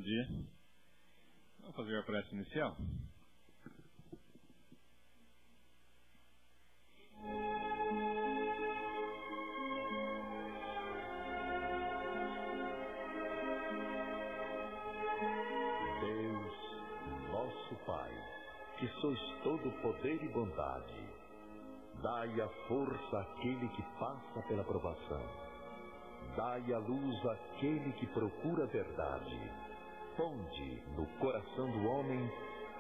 dia. Vamos fazer a prece inicial? Deus, nosso Pai, que sois todo poder e bondade, dai a força àquele que passa pela provação. Dai a luz àquele que procura a verdade. Ponde no coração do homem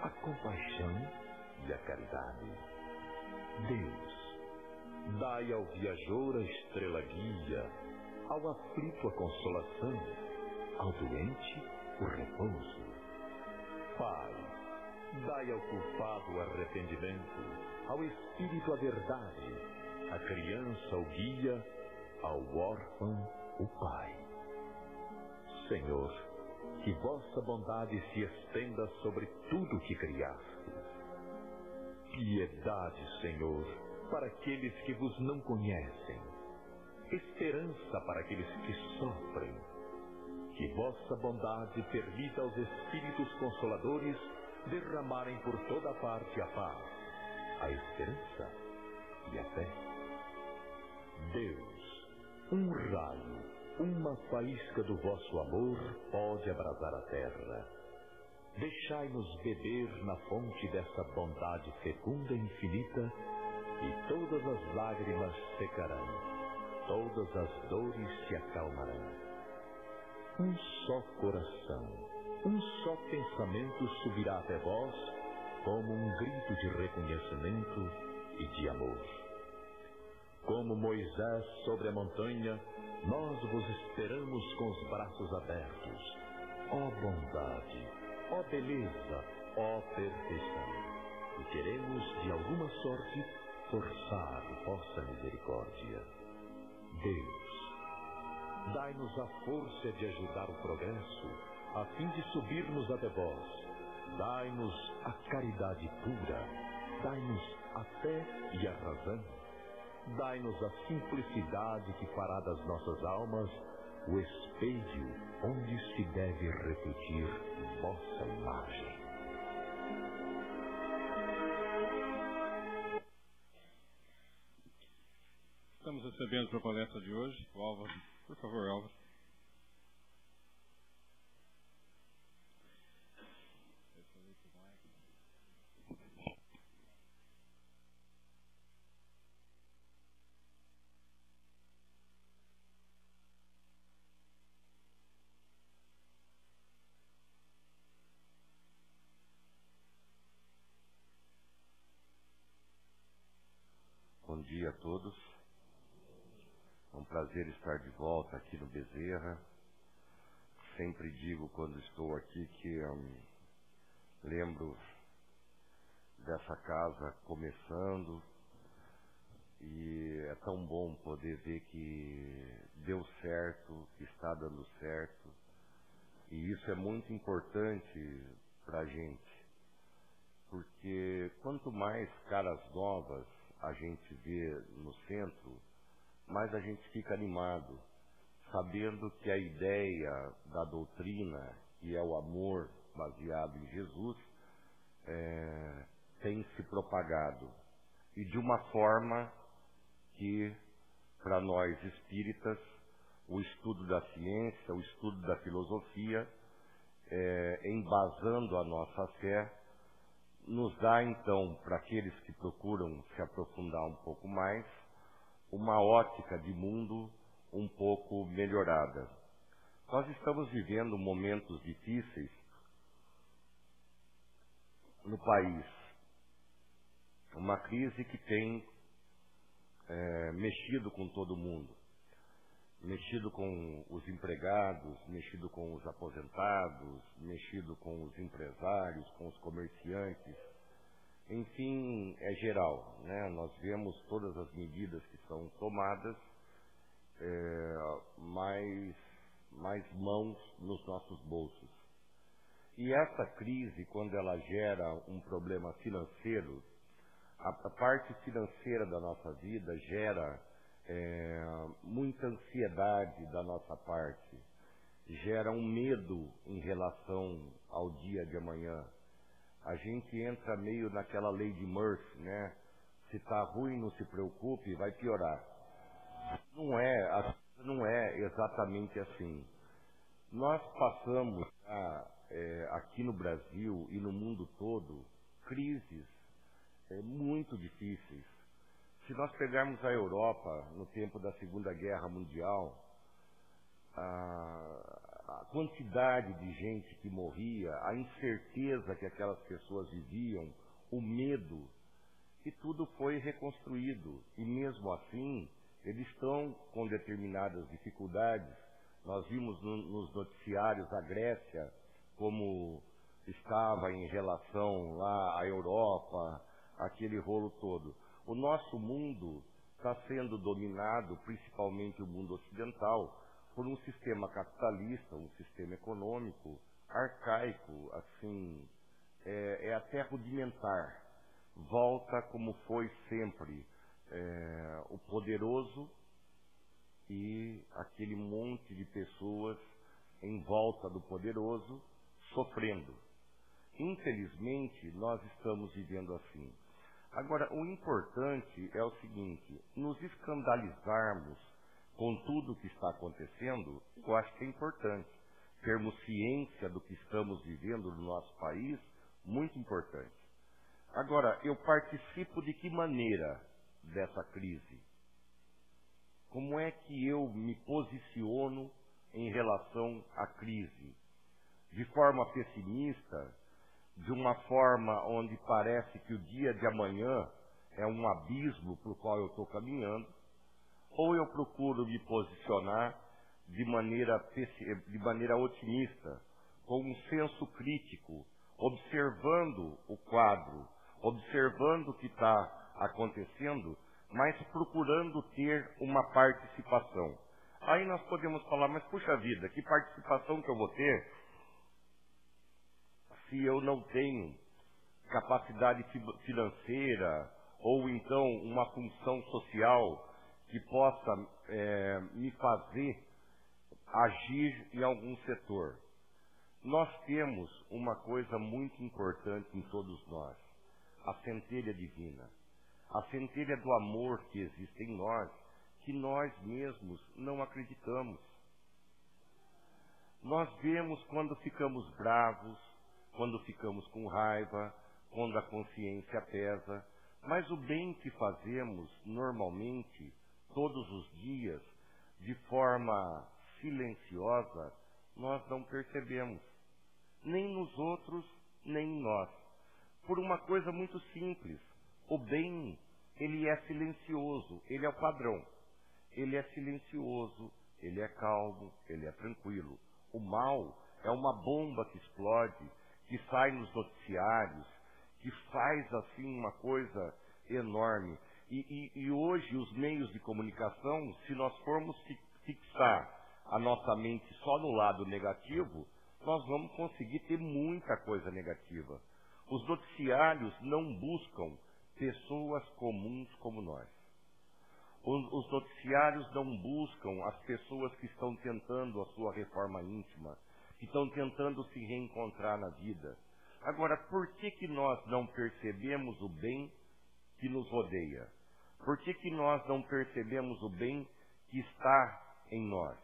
a compaixão e a caridade. Deus, dai ao viajor a estrela guia, ao aflito a consolação, ao doente o repouso. Pai, dai ao culpado o arrependimento, ao espírito a verdade, à criança o guia, ao órfão o Pai. Senhor, que vossa bondade se estenda sobre tudo que criastes. Piedade, Senhor, para aqueles que vos não conhecem. Esperança para aqueles que sofrem. Que vossa bondade permita aos Espíritos Consoladores derramarem por toda parte a paz, a esperança e a fé. Deus, um raio, uma faísca do vosso amor pode abrasar a terra. Deixai-nos beber na fonte dessa bondade fecunda e infinita, e todas as lágrimas secarão, todas as dores se acalmarão. Um só coração, um só pensamento subirá até vós, como um grito de reconhecimento e de amor. Como Moisés sobre a montanha, nós vos esperamos com os braços abertos. Ó bondade, ó beleza, ó perfeição. E queremos, de alguma sorte, forçar vossa misericórdia. Deus, dai-nos a força de ajudar o progresso, a fim de subirmos até vós. Dai-nos a caridade pura, dai-nos a fé e a razão. Dai-nos a simplicidade que fará das nossas almas o espelho onde se deve refletir vossa imagem. Estamos recebendo para a palestra de hoje o Álvaro. Por favor, Álvaro. Bom dia a todos. É um prazer estar de volta aqui no Bezerra. Sempre digo quando estou aqui que lembro dessa casa começando e é tão bom poder ver que deu certo, que está dando certo, e isso é muito importante para a gente, porque quanto mais caras novas a gente vê no centro, mais a gente fica animado, sabendo que a ideia da doutrina, que é o amor baseado em Jesus, tem se propagado. E de uma forma que, para nós espíritas, o estudo da ciência, o estudo da filosofia, embasando a nossa fé, nos dá, então, para aqueles que procuram se aprofundar um pouco mais, uma ótica de mundo um pouco melhorada. Nós estamos vivendo momentos difíceis no país. Uma crise que tem mexido com todo mundo. Mexido com os empregados, mexido com os aposentados, mexido com os empresários, com os comerciantes. Enfim, é geral, né? Nós vemos todas as medidas que são tomadas, mais mãos nos nossos bolsos. E essa crise, quando ela gera um problema financeiro, a parte financeira da nossa vida gera muita ansiedade da nossa parte. gera um medo em relação ao dia de amanhã. A gente entra meio naquela lei de Murphy, né? Se está ruim, não se preocupe, vai piorar. Não é exatamente assim. Nós passamos aqui no Brasil e no mundo todo crises muito difíceis. Se nós pegarmos a Europa no tempo da Segunda Guerra Mundial, a quantidade de gente que morria, a incerteza que aquelas pessoas viviam, o medo, e tudo foi reconstruído. E mesmo assim, eles estão com determinadas dificuldades. Nós vimos nos noticiários a Grécia, como estava em relação lá à Europa, aquele rolo todo. O nosso mundo está sendo dominado, principalmente o mundo ocidental, por um sistema capitalista, um sistema econômico arcaico, assim, é até rudimentar. Volta como foi sempre o poderoso e aquele monte de pessoas em volta do poderoso sofrendo. Infelizmente, nós estamos vivendo assim. Agora, o importante é o seguinte: nos escandalizarmos com tudo o que está acontecendo, eu acho que é importante. Termos ciência do que estamos vivendo no nosso país, muito importante. Agora, eu participo de que maneira dessa crise? Como é que eu me posiciono em relação à crise? De forma pessimista, de uma forma onde parece que o dia de amanhã é um abismo para o qual eu estou caminhando, ou eu procuro me posicionar de maneira otimista, com um senso crítico, observando o quadro, observando o que está acontecendo, mas procurando ter uma participação. Aí nós podemos falar, mas puxa vida, que participação que eu vou ter se eu não tenho capacidade financeira ou então uma função social que possa me fazer agir em algum setor? Nós temos uma coisa muito importante em todos nós, a centelha divina, a centelha do amor que existe em nós, que nós mesmos não acreditamos. Nós vemos quando ficamos bravos, quando ficamos com raiva, quando a consciência pesa, mas o bem que fazemos normalmente, todos os dias, de forma silenciosa, nós não percebemos, nem nos outros, nem em nós, por uma coisa muito simples: o bem, ele é silencioso, ele é o padrão, ele é silencioso, ele é calmo, ele é tranquilo. O mal é uma bomba que explode, que sai nos noticiários, que faz assim uma coisa enorme. E hoje os meios de comunicação, se nós formos fixar a nossa mente só no lado negativo, nós vamos conseguir ter muita coisa negativa. Os noticiários não buscam pessoas comuns como nós. Os noticiários não buscam as pessoas que estão tentando a sua reforma íntima, que estão tentando se reencontrar na vida. Agora, por que nós não percebemos o bem que nos rodeia? Por que nós não percebemos o bem que está em nós?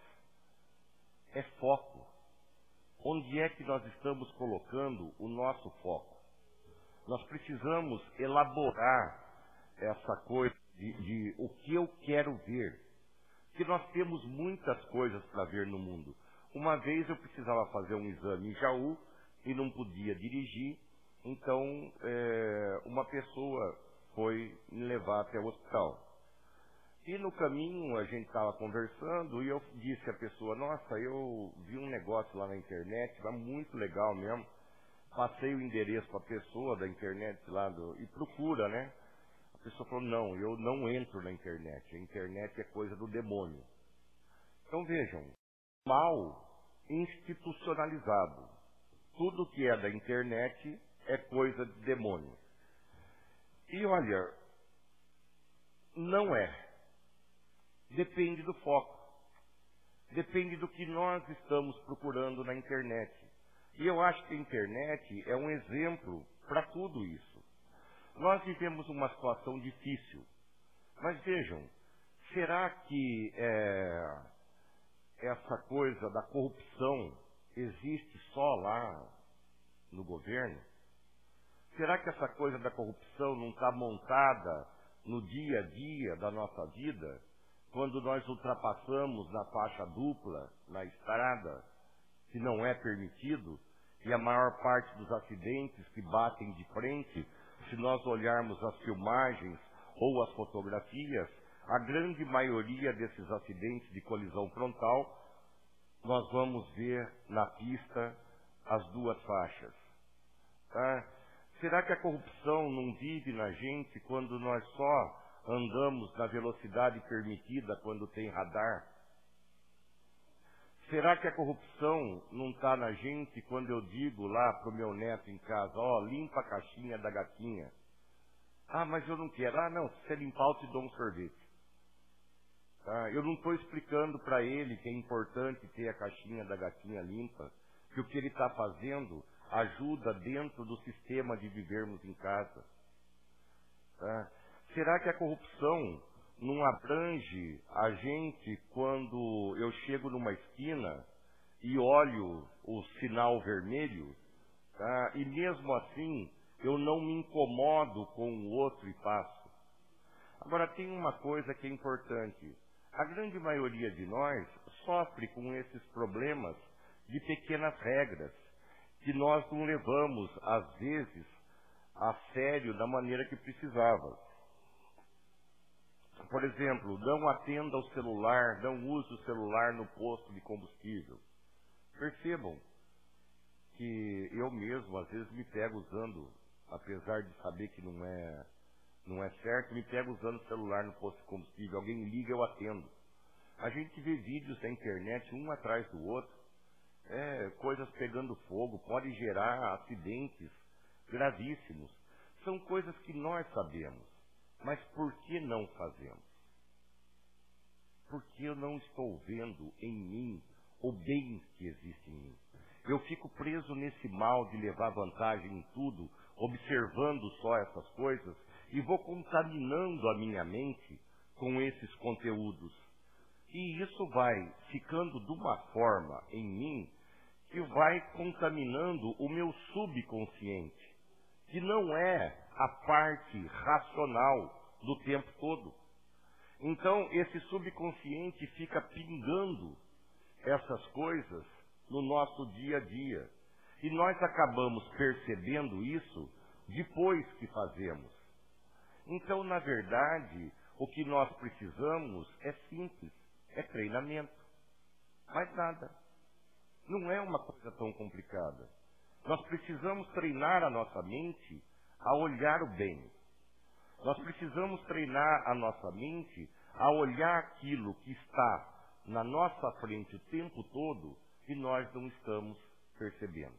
É foco. Onde é que nós estamos colocando o nosso foco? Nós precisamos elaborar essa coisa de o que eu quero ver. Porque nós temos muitas coisas para ver no mundo. Uma vez eu precisava fazer um exame em Jaú e não podia dirigir, então uma pessoa foi me levar até o hospital. E no caminho a gente estava conversando e eu disse à pessoa: nossa, eu vi um negócio lá na internet, tá muito legal mesmo. Passei o endereço para a pessoa da internet lá e procura, né? A pessoa falou: não, eu não entro na internet, a internet é coisa do demônio. Então vejam, mal institucionalizado. Tudo que é da internet é coisa de demônio. E olha, não é. Depende do foco. depende do que nós estamos procurando na internet. E eu acho que a internet é um exemplo para tudo isso. Nós vivemos uma situação difícil, mas vejam, será que essa coisa da corrupção existe só lá no governo? Será que essa coisa da corrupção não está montada no dia a dia da nossa vida, quando nós ultrapassamos na faixa dupla, na estrada, que não é permitido, e a maior parte dos acidentes que batem de frente, se nós olharmos as filmagens ou as fotografias, a grande maioria desses acidentes de colisão frontal, nós vamos ver na pista as duas faixas. Tá? Será que a corrupção não vive na gente quando nós só andamos na velocidade permitida quando tem radar? Será que a corrupção não está na gente quando eu digo lá para o meu neto em casa, limpa a caixinha da gatinha? Ah, mas eu não quero. Ah, não, se você limpar eu te dou um sorvete. Tá? Eu não estou explicando para ele que é importante ter a caixinha da gatinha limpa, que o que ele está fazendo ajuda dentro do sistema de vivermos em casa. Tá? Será que a corrupção não abrange a gente quando eu chego numa esquina e olho o sinal vermelho, tá? E mesmo assim eu não me incomodo com o outro e passo? Agora tem uma coisa que é importante. A grande maioria de nós sofre com esses problemas de pequenas regras que nós não levamos, às vezes, a sério da maneira que precisava. Por exemplo, não atenda ao celular, não use o celular no posto de combustível. Percebam que eu mesmo, às vezes, me pego usando, apesar de saber que não é certo, me pego usando o celular no posto de combustível. Alguém liga, eu atendo. A gente vê vídeos na internet, um atrás do outro, coisas pegando fogo, pode gerar acidentes gravíssimos. São coisas que nós sabemos. Mas por que não fazemos? Porque eu não estou vendo em mim o bem que existe em mim. Eu fico preso nesse mal de levar vantagem em tudo, observando só essas coisas, e vou contaminando a minha mente com esses conteúdos. E isso vai ficando de uma forma em mim que vai contaminando o meu subconsciente, que não é a parte racional do tempo todo. Então, esse subconsciente fica pingando essas coisas no nosso dia a dia. E nós acabamos percebendo isso depois que fazemos. Então, na verdade, o que nós precisamos é simples, é treinamento. Mais nada. Não é uma coisa tão complicada. Nós precisamos treinar a nossa mente a olhar o bem. Nós precisamos treinar a nossa mente a olhar aquilo que está na nossa frente o tempo todo e nós não estamos percebendo.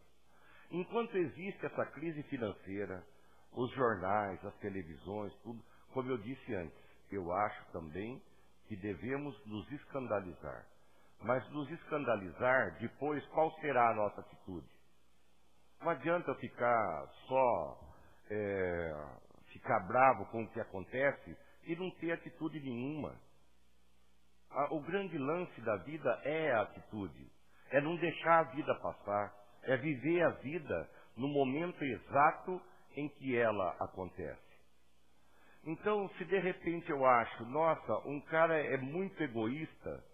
Enquanto existe essa crise financeira, os jornais, as televisões, tudo, como eu disse antes, eu acho também que devemos nos escandalizar. Mas nos escandalizar, depois, qual será a nossa atitude? Não adianta ficar ficar bravo com o que acontece e não ter atitude nenhuma. O grande lance da vida é a atitude. É não deixar a vida passar. É viver a vida no momento exato em que ela acontece. Então, se de repente eu acho, nossa, um cara é muito egoísta,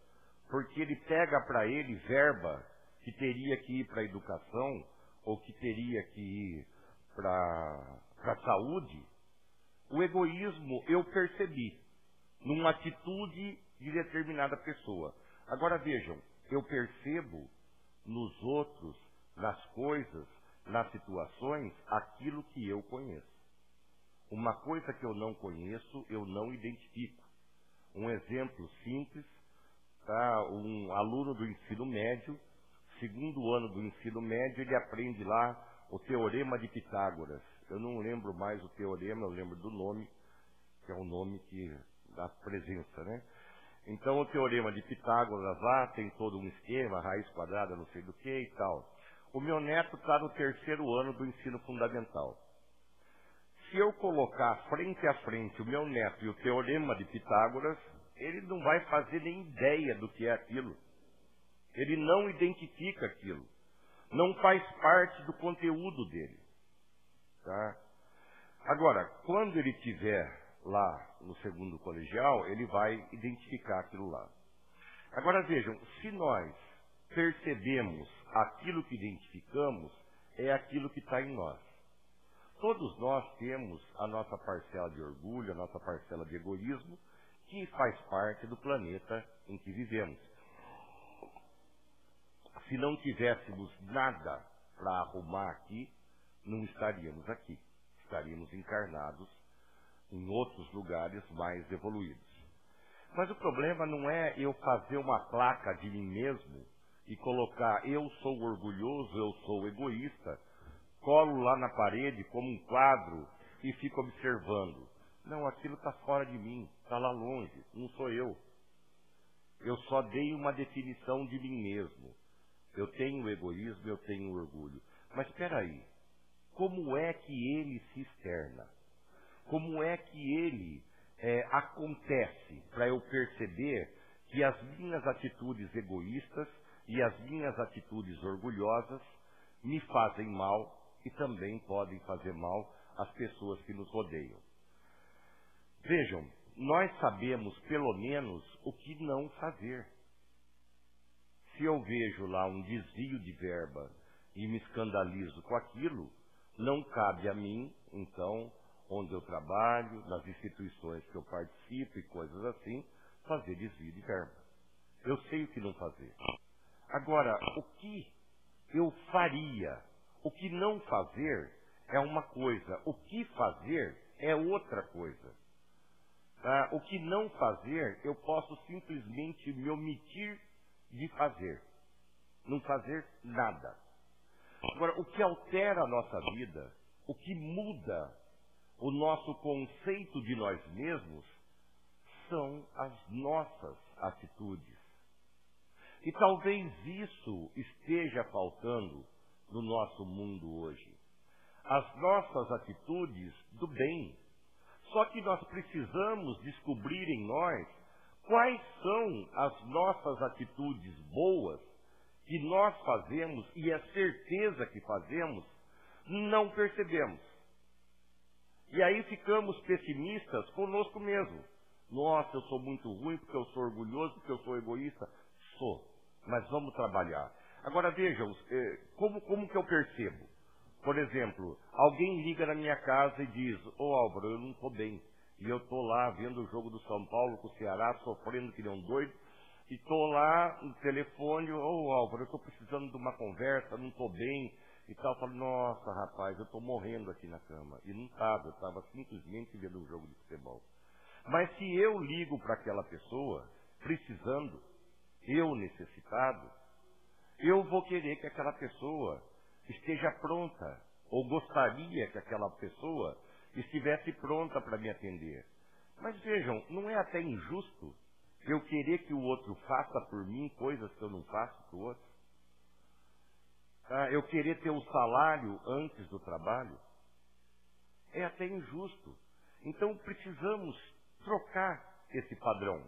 porque ele pega para ele verba que teria que ir para a educação, ou que teria que ir para a saúde, o egoísmo eu percebi numa atitude de determinada pessoa. Agora vejam, eu percebo nos outros, nas coisas, nas situações, aquilo que eu conheço. Uma coisa que eu não conheço, eu não identifico. Um exemplo simples, tá? Um aluno do ensino médio, segundo ano do ensino médio, ele aprende lá o Teorema de Pitágoras. Eu não lembro mais o teorema, eu lembro do nome, que é o nome que dá presença, né? Então o teorema de Pitágoras lá tem todo um esquema, raiz quadrada, não sei do que e tal. O meu neto está no 3º ano do ensino fundamental. Se eu colocar frente a frente o meu neto e o teorema de Pitágoras, ele não vai fazer nem ideia do que é aquilo. Ele não identifica aquilo. Não faz parte do conteúdo dele. Tá? Agora, quando ele estiver lá no 2º colegial, ele vai identificar aquilo lá. Agora vejam, se nós percebemos aquilo que identificamos, é aquilo que está em nós. Todos nós temos a nossa parcela de orgulho, a nossa parcela de egoísmo, que faz parte do planeta em que vivemos. Se não tivéssemos nada para arrumar aqui, não estaríamos aqui. Estaríamos encarnados em outros lugares mais evoluídos. Mas o problema não é eu fazer uma placa de mim mesmo e colocar eu sou orgulhoso, eu sou egoísta, colo lá na parede como um quadro e fico observando. Não, aquilo está fora de mim, está lá longe, não sou eu. Eu só dei uma definição de mim mesmo. Eu tenho egoísmo, eu tenho orgulho. Mas espera aí, como é que ele se externa? Como é que ele acontece para eu perceber que as minhas atitudes egoístas e as minhas atitudes orgulhosas me fazem mal e também podem fazer mal às pessoas que nos rodeiam? Vejam, nós sabemos pelo menos o que não fazer. Se eu vejo lá um desvio de verba e me escandalizo com aquilo, não cabe a mim, então, onde eu trabalho, nas instituições que eu participo e coisas assim, fazer desvio de verba. Eu sei o que não fazer. Agora, o que eu faria? O que não fazer é uma coisa, o que fazer é outra coisa. Tá? O que não fazer, eu posso simplesmente me omitir de fazer. Não fazer nada. Agora, o que altera a nossa vida, o que muda o nosso conceito de nós mesmos, são as nossas atitudes. E talvez isso esteja faltando no nosso mundo hoje. As nossas atitudes do bem. Só que nós precisamos descobrir em nós quais são as nossas atitudes boas que nós fazemos e é certeza que fazemos, não percebemos. E aí ficamos pessimistas conosco mesmo. Nossa, eu sou muito ruim porque eu sou orgulhoso, porque eu sou egoísta. Sou, mas vamos trabalhar. Agora vejam, como que eu percebo? Por exemplo, alguém liga na minha casa e diz, Álvaro, eu não estou bem. E eu estou lá vendo o jogo do São Paulo com o Ceará, sofrendo que nem um doido. E estou lá no telefone, Álvaro, eu estou precisando de uma conversa, não estou bem. E tal, eu falo, nossa, rapaz, eu estou morrendo aqui na cama. E não estava, eu estava simplesmente vendo um jogo de futebol. Mas se eu ligo para aquela pessoa, precisando, eu necessitado, eu vou querer que aquela pessoa esteja pronta, ou gostaria que aquela pessoa estivesse pronta para me atender. Mas vejam, não é até injusto eu querer que o outro faça por mim coisas que eu não faço para o outro? Eu querer ter o salário antes do trabalho? É até injusto. Então precisamos trocar esse padrão.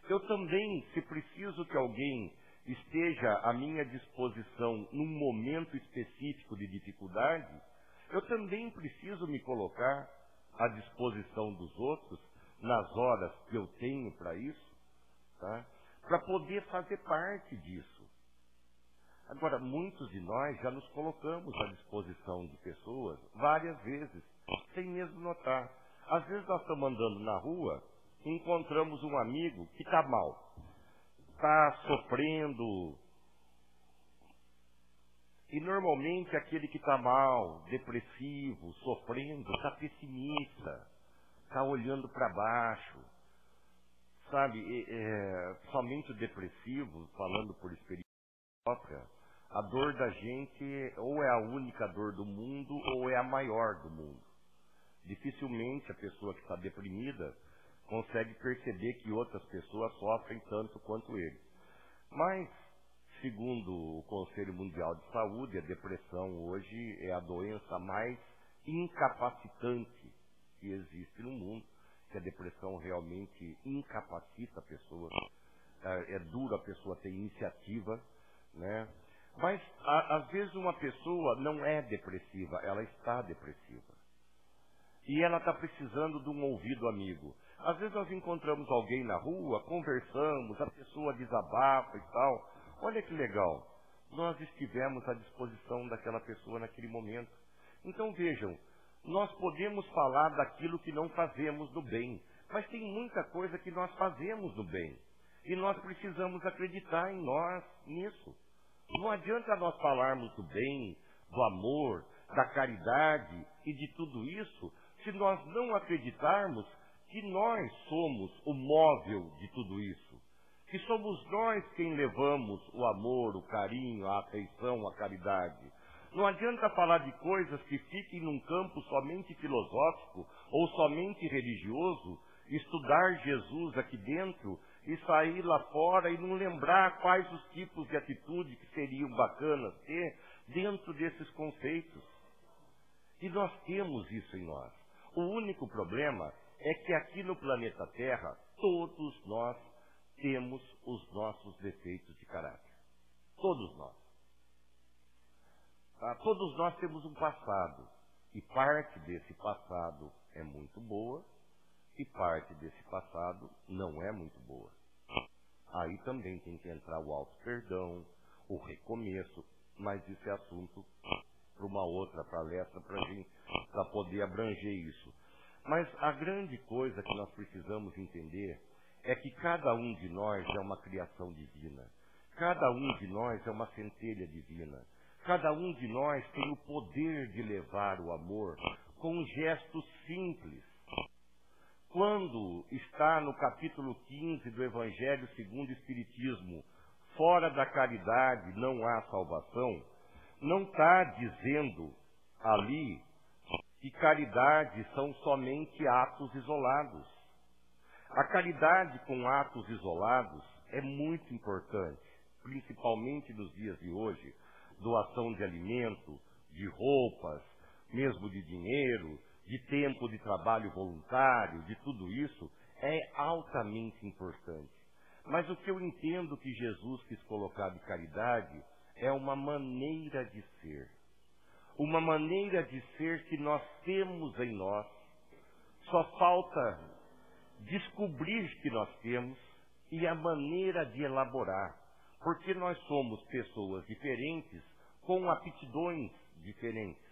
Eu também, se preciso que alguém esteja à minha disposição num momento específico de dificuldade, eu também preciso me colocar à disposição dos outros nas horas que eu tenho para isso, tá? Para poder fazer parte disso. Agora, muitos de nós já nos colocamos à disposição de pessoas várias vezes, sem mesmo notar. Às vezes nós estamos andando na rua e encontramos um amigo que está mal, está sofrendo. E normalmente aquele que está mal, depressivo, sofrendo, está pessimista, está olhando para baixo. Sabe, somente o depressivo, falando por experiência própria, a dor da gente ou é a única dor do mundo ou é a maior do mundo. Dificilmente a pessoa que está deprimida consegue perceber que outras pessoas sofrem tanto quanto ele. Mas, segundo o Conselho Mundial de Saúde, a depressão hoje é a doença mais incapacitante que existe no mundo, que a depressão realmente incapacita a pessoa. É duro a pessoa ter iniciativa, né? Mas, às vezes, uma pessoa não é depressiva, ela está depressiva. E ela está precisando de um ouvido amigo. Às vezes nós encontramos alguém na rua, conversamos, a pessoa desabafa e tal. Olha que legal, nós estivemos à disposição daquela pessoa naquele momento. Então vejam, nós podemos falar daquilo que não fazemos do bem, mas tem muita coisa que nós fazemos do bem. E nós precisamos acreditar em nós nisso. Não adianta nós falarmos do bem, do amor, da caridade e de tudo isso, se nós não acreditarmos que nós somos o móvel de tudo isso. Que somos nós quem levamos o amor, o carinho, a afeição, a caridade. Não adianta falar de coisas que fiquem num campo somente filosófico ou somente religioso, estudar Jesus aqui dentro e sair lá fora e não lembrar quais os tipos de atitude que seriam bacanas ter dentro desses conceitos. E nós temos isso em nós. O único problema é que aqui no planeta Terra, todos nós temos os nossos defeitos de caráter. Todos nós. Todos nós temos um passado. E parte desse passado é muito boa e parte desse passado não é muito boa. Aí também tem que entrar o auto-perdão, o recomeço, mas isso é assunto para uma outra palestra para poder abranger isso. Mas a grande coisa que nós precisamos entender é que cada um de nós é uma criação divina. Cada um de nós é uma centelha divina. Cada um de nós tem o poder de levar o amor com um gesto simples. Quando está no capítulo 15 do Evangelho segundo o Espiritismo, fora da caridade não há salvação, não está dizendo ali que caridade são somente atos isolados. A caridade com atos isolados é muito importante, principalmente nos dias de hoje, doação de alimento, de roupas, mesmo de dinheiro, de tempo de trabalho voluntário, de tudo isso, é altamente importante. Mas o que eu entendo que Jesus quis colocar de caridade é uma maneira de ser. Uma maneira de ser que nós temos em nós. Só falta descobrir que nós temos e a maneira de elaborar. Porque nós somos pessoas diferentes com aptidões diferentes.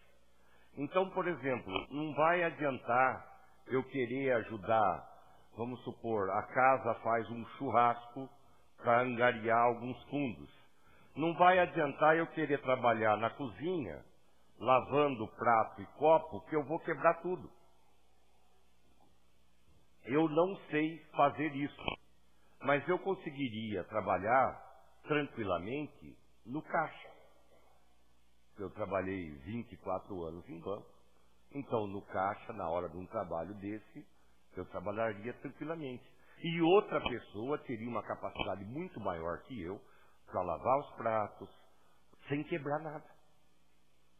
Então, por exemplo, não vai adiantar eu querer ajudar, vamos supor, a casa faz um churrasco para angariar alguns fundos. Não vai adiantar eu querer trabalhar na cozinha, lavando prato e copo, que eu vou quebrar tudo. Eu não sei fazer isso, mas eu conseguiria trabalhar tranquilamente no caixa. Eu trabalhei 24 anos em banco, então no caixa, na hora de um trabalho desse, eu trabalharia tranquilamente. E outra pessoa teria uma capacidade muito maior que eu para lavar os pratos, sem quebrar nada.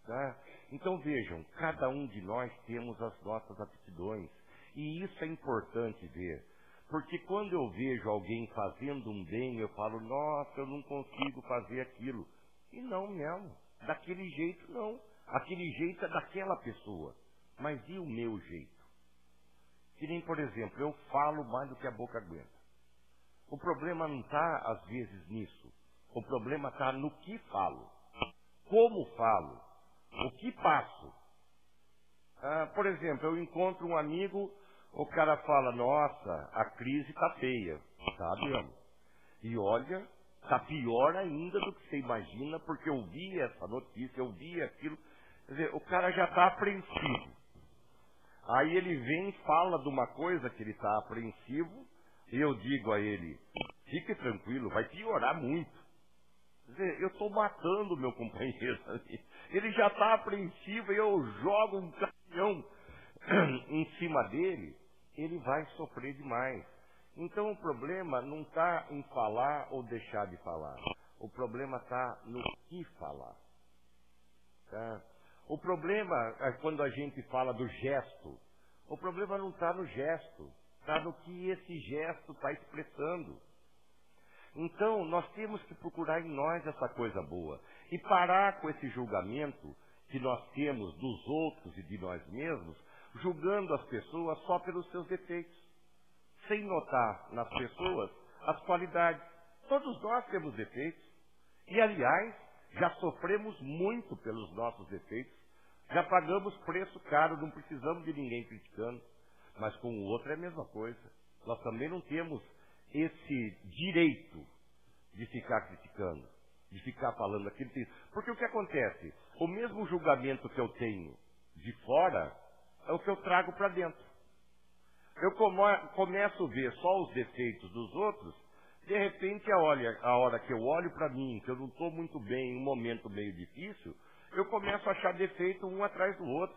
Tá? Então vejam, cada um de nós temos as nossas aptidões, e isso é importante ver. Porque quando eu vejo alguém fazendo um bem, eu falo, nossa, eu não consigo fazer aquilo. E não mesmo. Daquele jeito, não. Aquele jeito é daquela pessoa. Mas e o meu jeito? Que nem, por exemplo, eu falo mais do que a boca aguenta. O problema não está, às vezes, nisso. O problema está no que falo. Como falo. O que passo. Por exemplo, eu encontro um amigo, o cara fala, nossa, a crise está feia. Tá mesmo. E olha, está pior ainda do que você imagina, porque eu vi essa notícia, eu vi aquilo. Quer dizer, o cara já está apreensivo. Aí ele vem e fala de uma coisa que ele está apreensivo, e eu digo a ele, fique tranquilo, vai piorar muito. Quer dizer, eu estou matando o meu companheiro ali. Ele já está apreensivo e eu jogo um caminhão em cima dele. ele vai sofrer demais. Então o problema não está em falar ou deixar de falar. O problema está no que falar. Tá? O problema é quando a gente fala do gesto. O problema não está no gesto. Está no que esse gesto está expressando. Então nós temos que procurar em nós essa coisa boa. E parar com esse julgamento que nós temos dos outros e de nós mesmos, julgando as pessoas só pelos seus defeitos, sem notar nas pessoas as qualidades. Todos nós temos defeitos. E, aliás, já sofremos muito pelos nossos defeitos. Já pagamos preço caro, não precisamos de ninguém criticando. Mas com o outro é a mesma coisa. Nós também não temos esse direito de ficar criticando, de ficar falando aquilo. Porque o que acontece? O mesmo julgamento que eu tenho de fora é o que eu trago para dentro. Eu começo a ver só os defeitos dos outros, de repente, a hora que eu olho para mim, que eu não estou muito bem em um momento meio difícil, eu começo a achar defeito um atrás do outro.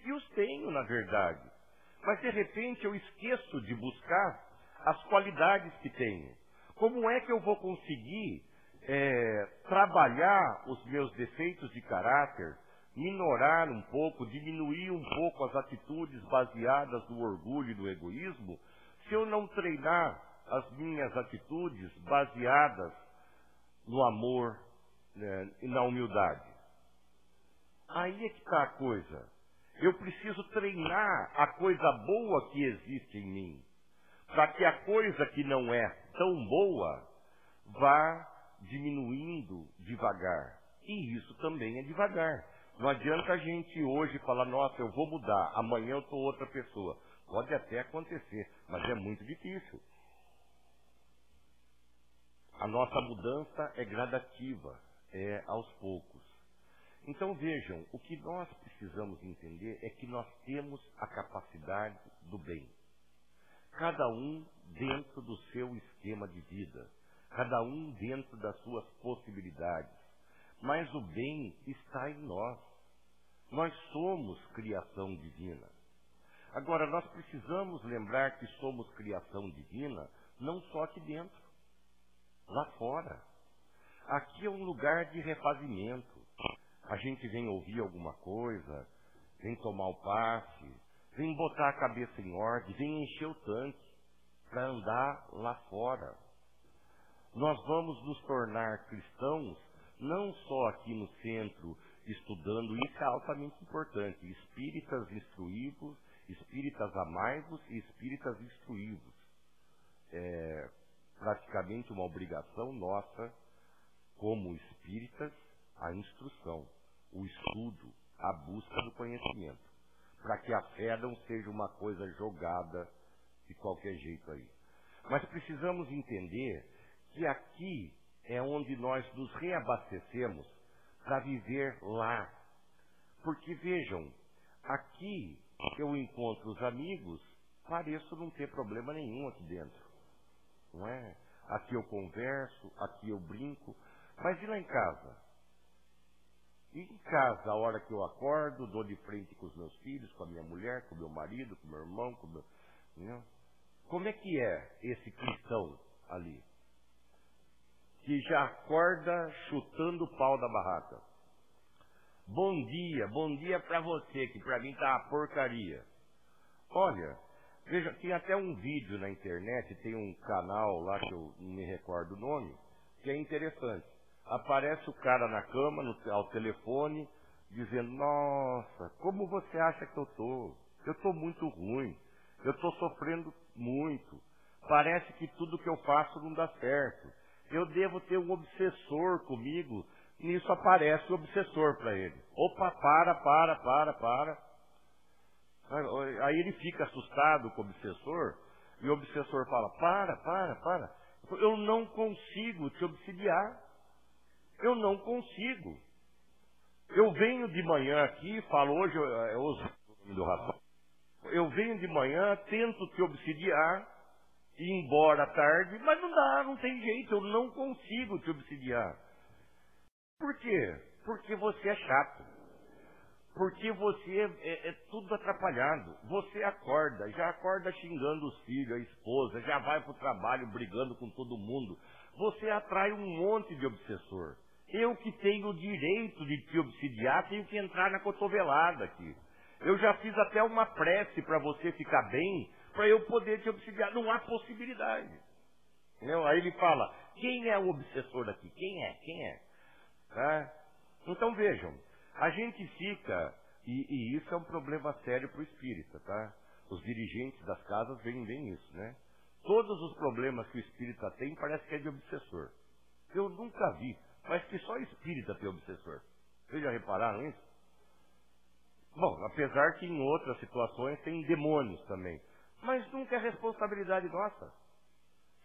E os tenho, na verdade. Mas, de repente, eu esqueço de buscar as qualidades que tenho. Como é que eu vou conseguir trabalhar os meus defeitos de caráter, minorar um pouco, diminuir um pouco as atitudes baseadas no orgulho e no egoísmo, se eu não treinar as minhas atitudes baseadas no amor, e na humildade? Aí é que está a coisa. Eu preciso treinar a coisa boa que existe em mim, para que a coisa que não é tão boa vá diminuindo devagar. E isso também é devagar. Não adianta a gente hoje falar, nossa, eu vou mudar, amanhã eu sou outra pessoa. Pode até acontecer, mas é muito difícil. A nossa mudança é gradativa, é aos poucos. Então vejam, o que nós precisamos entender é que nós temos a capacidade do bem. Cada um dentro do seu esquema de vida, cada um dentro das suas possibilidades. Mas o bem está em nós. Nós somos criação divina. Agora, nós precisamos lembrar que somos criação divina não só aqui dentro, lá fora. Aqui é um lugar de refazimento. A gente vem ouvir alguma coisa, vem tomar o passe, vem botar a cabeça em ordem, vem encher o tanque para andar lá fora. Nós vamos nos tornar cristãos não só aqui no centro, estudando, isso é altamente importante, espíritas instruídos, espíritas amai-vos e espíritas instruídos. É praticamente uma obrigação nossa, como espíritas, a instrução, o estudo, a busca do conhecimento, para que a fé não seja uma coisa jogada de qualquer jeito aí. Mas precisamos entender que aqui é onde nós nos reabastecemos para viver lá. Porque vejam, aqui eu encontro os amigos, pareço não ter problema nenhum aqui dentro. Não é? Aqui eu converso, aqui eu brinco, mas e lá em casa? E em casa, a hora que eu acordo, dou de frente com os meus filhos, com a minha mulher, com o meu marido, com o meu irmão, com o meu... Não? Como é que é esse cristão ali? Que já acorda chutando o pau da barraca. Bom dia para você, que para mim tá uma porcaria. Olha, veja, tem até um vídeo na internet, tem um canal lá que eu não me recordo o nome, que é interessante. Aparece o cara na cama, ao telefone, dizendo, nossa, como você acha que eu tô? Eu tô muito ruim, eu tô sofrendo muito, parece que tudo que eu faço não dá certo. Eu devo ter um obsessor comigo. Nisso aparece o obsessor para ele. Opa, para. Aí ele fica assustado com o obsessor. E o obsessor fala, para. Eu não consigo te obsidiar. Eu não consigo. Eu venho de manhã aqui, falo hoje, eu uso o nome do rapaz. Eu venho de manhã, tento te obsidiar, ir embora tarde, mas não dá, não tem jeito, eu não consigo te obsidiar. Por quê? Porque você é chato. Porque você é tudo atrapalhado. Você já acorda xingando os filhos, a esposa, já vai para o trabalho brigando com todo mundo. Você atrai um monte de obsessor. Eu que tenho o direito de te obsidiar, tenho que entrar na cotovelada aqui. Eu já fiz até uma prece para você ficar bem, para eu poder te obsidiar. Não há possibilidade. Não? Aí ele fala, quem é o obsessor aqui? Quem é? Quem é? Tá? Então vejam, a gente fica, e isso é um problema sério para o espírita, tá? Os dirigentes das casas veem bem isso, né? Todos os problemas que o espírita tem parece que é de obsessor. Eu nunca vi, mas que só espírita tem obsessor. Vocês já repararam isso? Bom, apesar que em outras situações tem demônios também. Mas nunca é responsabilidade nossa.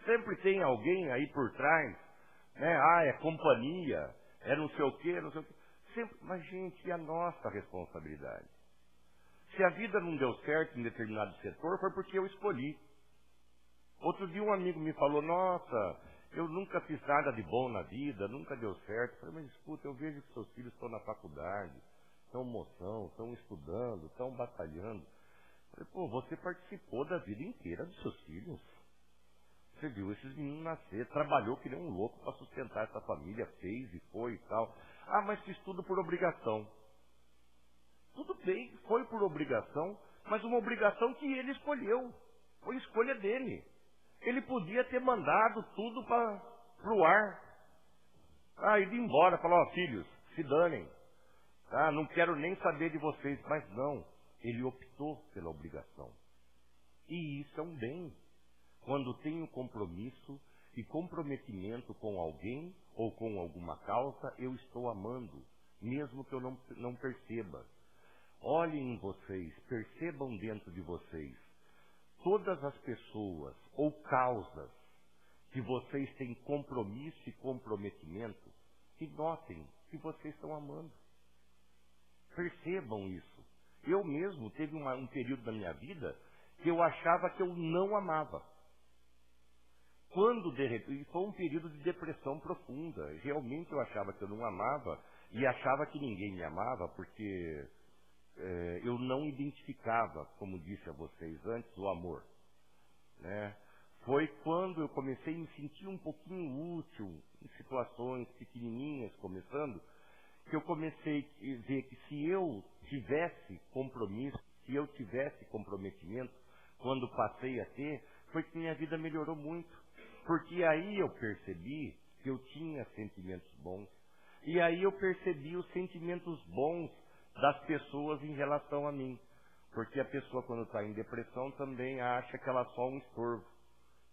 Sempre tem alguém aí por trás, né? Ah, é companhia, é não sei o quê, não sei o quê. Sempre, mas, gente, é a nossa responsabilidade. Se a vida não deu certo em determinado setor, foi porque eu escolhi. Outro dia um amigo me falou, nossa, eu nunca fiz nada de bom na vida, nunca deu certo. Eu falei, mas escuta, eu vejo que seus filhos estão na faculdade, estão moção, estão estudando, estão batalhando. Eu falei, pô, você participou da vida inteira dos seus filhos. Você viu esses meninos nascer, trabalhou que nem um louco para sustentar essa família, fez e foi e tal. Ah, mas fiz tudo por obrigação. Tudo bem, foi por obrigação, mas uma obrigação que ele escolheu. Foi escolha dele. Ele podia ter mandado tudo para o ar. Ah, ido embora, falar, ó, filhos, se danem. Ah, não quero nem saber de vocês. Mas não, ele optou pela obrigação. E isso é um bem. Quando tenho compromisso e comprometimento com alguém ou com alguma causa, eu estou amando, mesmo que eu não perceba. Olhem em vocês, percebam dentro de vocês, todas as pessoas ou causas que vocês têm compromisso e comprometimento, e notem que vocês estão amando. Percebam isso. Eu mesmo teve um período da minha vida que eu achava que eu não amava. Quando, de repente, foi um período de depressão profunda. Realmente eu achava que eu não amava e achava que ninguém me amava porque eu não identificava, como disse a vocês antes, o amor. Né? Foi quando eu comecei a me sentir um pouquinho útil em situações pequenininhas, começando, que eu comecei a ver que se eu tivesse compromisso, se eu tivesse comprometimento, quando passei a ter, foi que minha vida melhorou muito. Porque aí eu percebi que eu tinha sentimentos bons. E aí eu percebi os sentimentos bons das pessoas em relação a mim. Porque a pessoa, quando está em depressão, também acha que ela é só um estorvo.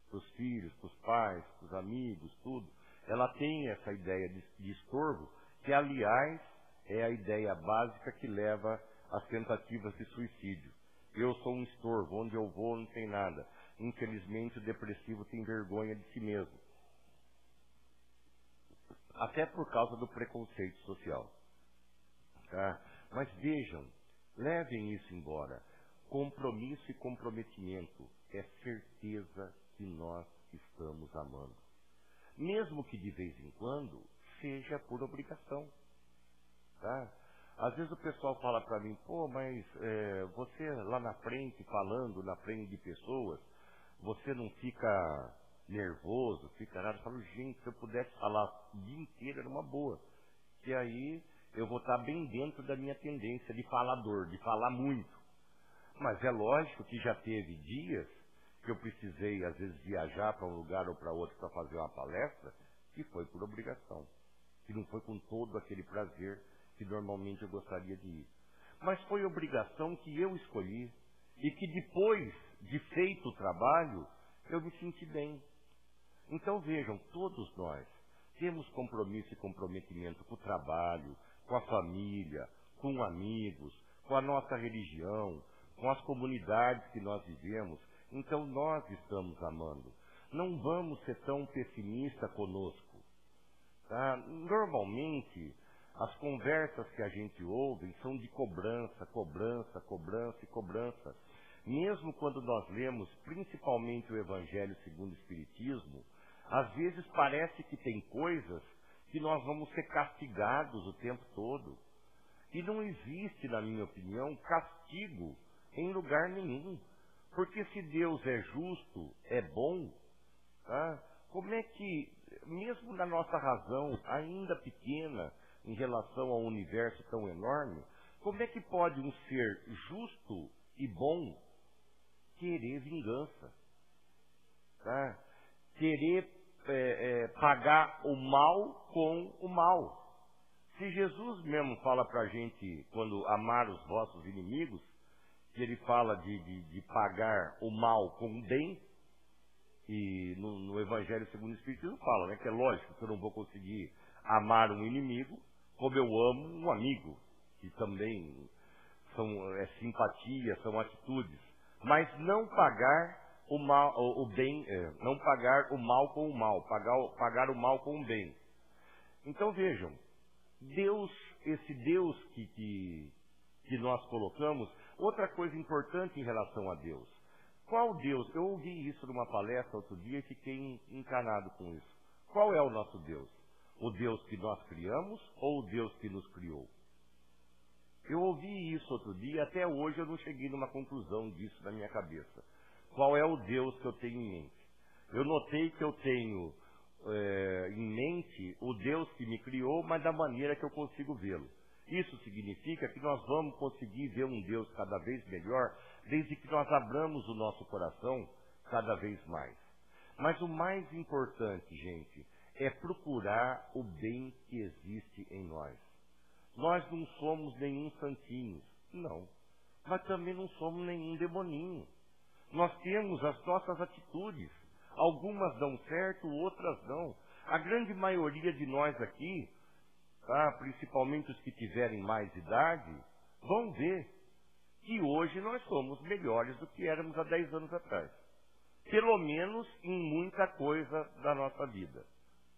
Para os filhos, para os pais, para os amigos, tudo. Ela tem essa ideia de estorvo, que, aliás, é a ideia básica que leva às tentativas de suicídio. Eu sou um estorvo, onde eu vou não tem nada. Infelizmente, o depressivo tem vergonha de si mesmo. Até por causa do preconceito social. Tá? Mas vejam, levem isso embora. Compromisso e comprometimento é certeza que nós estamos amando. Mesmo que de vez em quando seja por obrigação. Tá? Às vezes o pessoal fala para mim, pô, mas você lá na frente, falando na frente de pessoas, você não fica nervoso, fica nada. Eu falo, gente, se eu pudesse falar o dia inteiro era uma boa. Que aí eu vou estar bem dentro da minha tendência de falador, de falar muito. Mas é lógico que já teve dias que eu precisei, às vezes, viajar para um lugar ou para outro para fazer uma palestra, que foi por obrigação. Que não foi com todo aquele prazer que normalmente eu gostaria de ir. Mas foi obrigação que eu escolhi e que depois de feito o trabalho, eu me senti bem. Então vejam, todos nós temos compromisso e comprometimento com o trabalho, com a família, com amigos, com a nossa religião, com as comunidades que nós vivemos. Então nós estamos amando. Não vamos ser tão pessimistas conosco. Tá? Normalmente, as conversas que a gente ouve são de cobrança, cobrança, cobrança e cobrança. Mesmo quando nós lemos, principalmente o Evangelho segundo o Espiritismo, às vezes parece que tem coisas que nós vamos ser castigados o tempo todo. E não existe, na minha opinião, castigo em lugar nenhum. Porque se Deus é justo, é bom, tá? Como é que, mesmo na nossa razão, ainda pequena, em relação ao universo tão enorme, como é que pode um ser justo e bom querer vingança? Tá? Querer pagar o mal com o mal. Se Jesus mesmo fala para a gente, quando amar os vossos inimigos, que ele fala de pagar o mal com o bem, e no Evangelho segundo o Espiritismo fala, né, que é lógico que eu não vou conseguir amar um inimigo como eu amo um amigo, que também é simpatia, são atitudes, mas não pagar o mal, o bem, não pagar o mal com o mal, pagar o mal com o bem. Então vejam, Deus, esse Deus que nós colocamos, outra coisa importante em relação a Deus. Qual Deus? Eu ouvi isso numa palestra outro dia e fiquei encanado com isso. Qual é o nosso Deus? O Deus que nós criamos ou o Deus que nos criou? Eu ouvi isso outro dia e até hoje eu não cheguei numa conclusão disso na minha cabeça. Qual é o Deus que eu tenho em mente? Eu notei que eu tenho em mente o Deus que me criou, mas da maneira que eu consigo vê-lo. Isso significa que nós vamos conseguir ver um Deus cada vez melhor, desde que nós abramos o nosso coração cada vez mais. Mas o mais importante, gente, é procurar o bem que existe em nós. Nós não somos nenhum santinho, não. Mas também não somos nenhum demoninho. Nós temos as nossas atitudes. Algumas dão certo, outras não. A grande maioria de nós aqui, tá, principalmente os que tiverem mais idade, vão ver que hoje nós somos melhores do que éramos há 10 anos atrás. Pelo menos em muita coisa da nossa vida.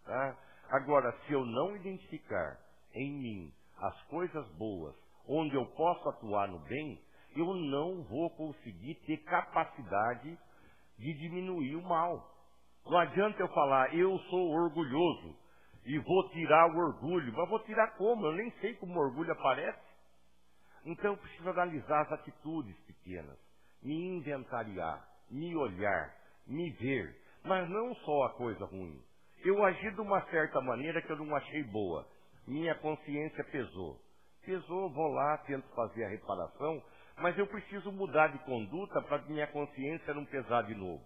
Tá? Agora, se eu não identificar em mim as coisas boas, onde eu posso atuar no bem, eu não vou conseguir ter capacidade de diminuir o mal. Não adianta eu falar, eu sou orgulhoso e vou tirar o orgulho. Mas vou tirar como? Eu nem sei como o orgulho aparece. Então eu preciso analisar as atitudes pequenas, me inventariar, me olhar, me ver, mas não só a coisa ruim. Eu agi de uma certa maneira que eu não achei boa. Minha consciência pesou. Pesou, vou lá, tento fazer a reparação, mas eu preciso mudar de conduta para que minha consciência não pesar de novo.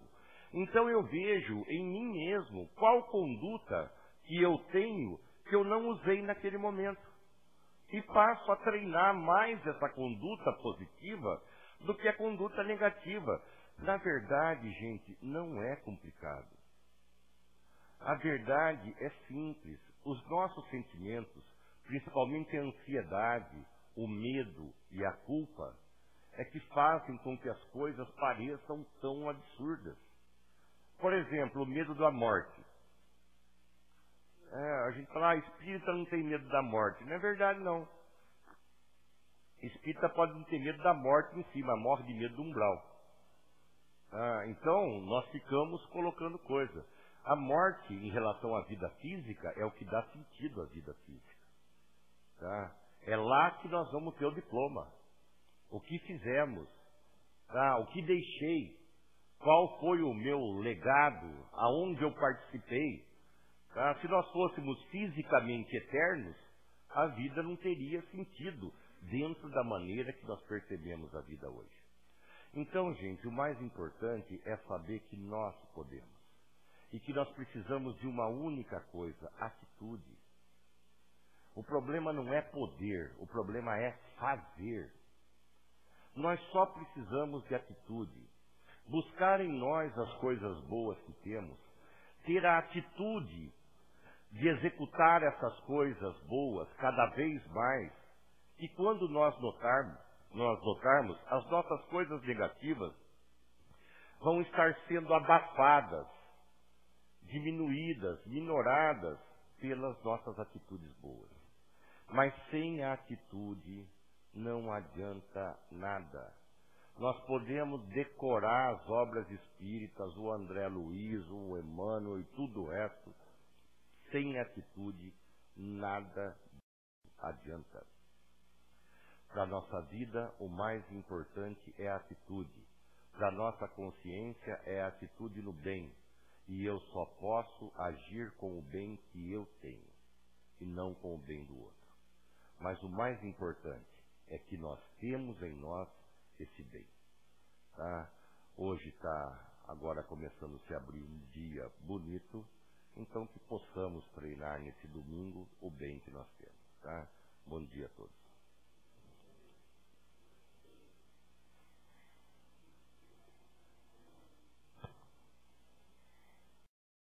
Então eu vejo em mim mesmo qual conduta que eu tenho que eu não usei naquele momento. E passo a treinar mais essa conduta positiva do que a conduta negativa. Na verdade, gente, não é complicado. A verdade é simples. Os nossos sentimentos, principalmente a ansiedade, o medo e a culpa, é que fazem com que as coisas pareçam tão absurdas. Por exemplo, o medo da morte. A gente fala, espírita não tem medo da morte. Não é verdade, não. Espírita pode não ter medo da morte em si, mas morre de medo do umbral. Então, nós ficamos colocando coisa. A morte em relação à vida física é o que dá sentido à vida física. Tá? É lá que nós vamos ter o diploma. O que fizemos, tá? O que deixei, qual foi o meu legado, aonde eu participei. Tá? Se nós fôssemos fisicamente eternos, a vida não teria sentido dentro da maneira que nós percebemos a vida hoje. Então, gente, o mais importante é saber que nós podemos. E que nós precisamos de uma única coisa, atitude. O problema não é poder, o problema é fazer. Nós só precisamos de atitude. Buscar em nós as coisas boas que temos. Ter a atitude de executar essas coisas boas cada vez mais. E quando nós notarmos, as nossas coisas negativas vão estar sendo abafadas, diminuídas, minoradas pelas nossas atitudes boas. Mas sem a atitude não adianta nada. Nós podemos decorar as obras espíritas, o André Luiz, o Emmanuel e tudo o resto. Sem atitude, nada adianta. Para a nossa vida, o mais importante é a atitude. Para a nossa consciência, é a atitude no bem. E eu só posso agir com o bem que eu tenho, e não com o bem do outro. Mas o mais importante é que nós temos em nós esse bem. Tá? Hoje está agora começando a se abrir um dia bonito, então que possamos treinar nesse domingo o bem que nós temos. Tá? Bom dia a todos.